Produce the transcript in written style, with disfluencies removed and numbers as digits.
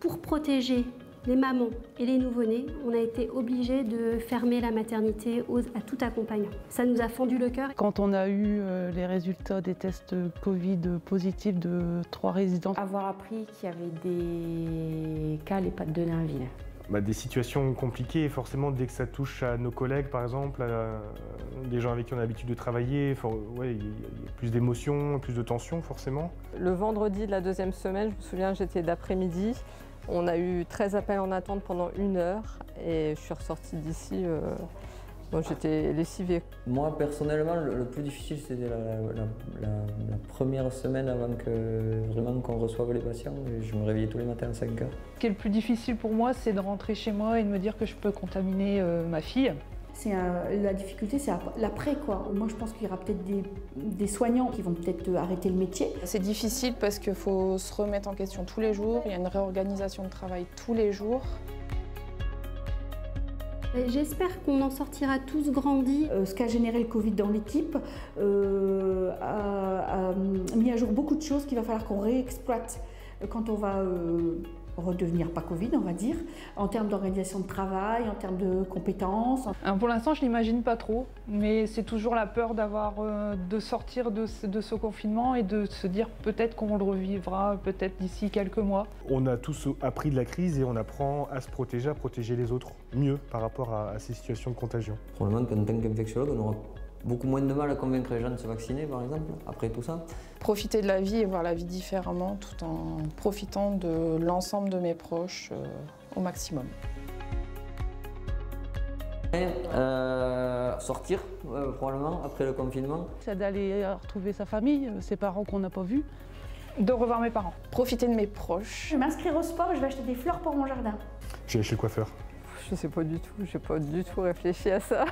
Pour protéger les mamans et les nouveau-nés, on a été obligé de fermer la maternité à tout accompagnant. Ça nous a fendu le cœur. Quand on a eu les résultats des tests Covid positifs de 3 résidents. Avoir appris qu'il y avait des cas à l'EHPAD de Nainville. Des situations compliquées, forcément, dès que ça touche à nos collègues, par exemple, à des gens avec qui on a l'habitude de travailler, il y a plus d'émotions, plus de tensions, forcément. Le vendredi de la 2e semaine, je me souviens, j'étais d'après-midi. On a eu 13 appels en attente pendant 1 heure et je suis ressortie d'ici, j'étais lessivée. Moi, personnellement, le plus difficile, c'était la première semaine avant qu'on reçoive les patients. Je me réveillais tous les matins à 5 heures. Ce qui est le plus difficile pour moi, c'est de rentrer chez moi et de me dire que je peux contaminer ma fille. La difficulté, c'est l'après, quoi. Moi, je pense qu'il y aura peut-être des soignants qui vont peut-être arrêter le métier. C'est difficile parce qu'il faut se remettre en question tous les jours. Il y a une réorganisation de travail tous les jours. J'espère qu'on en sortira tous grandis. Ce qu'a généré le Covid dans l'équipe a mis à jour beaucoup de choses qu'il va falloir qu'on réexploite quand on va redevenir pas Covid, on va dire, en termes d'organisation de travail, en termes de compétences. Pour l'instant, je l'imagine pas trop, mais c'est toujours la peur de sortir de ce confinement et de se dire peut-être qu'on le revivra, peut-être d'ici quelques mois. On a tous appris de la crise et on apprend à se protéger, à protéger les autres mieux par rapport à ces situations de contagion. Probablement qu'en tant qu'infectiologue, on aura beaucoup moins de mal à convaincre les gens de se vacciner, par exemple, après tout ça. Profiter de la vie et voir la vie différemment tout en profitant de l'ensemble de mes proches au maximum. Sortir, probablement, après le confinement. C'est d'aller retrouver sa famille, ses parents qu'on n'a pas vus. De revoir mes parents. Profiter de mes proches. Je vais m'inscrire au sport et je vais acheter des fleurs pour mon jardin. J'ai chez le coiffeur. Je sais pas du tout, j'ai pas du tout réfléchi à ça.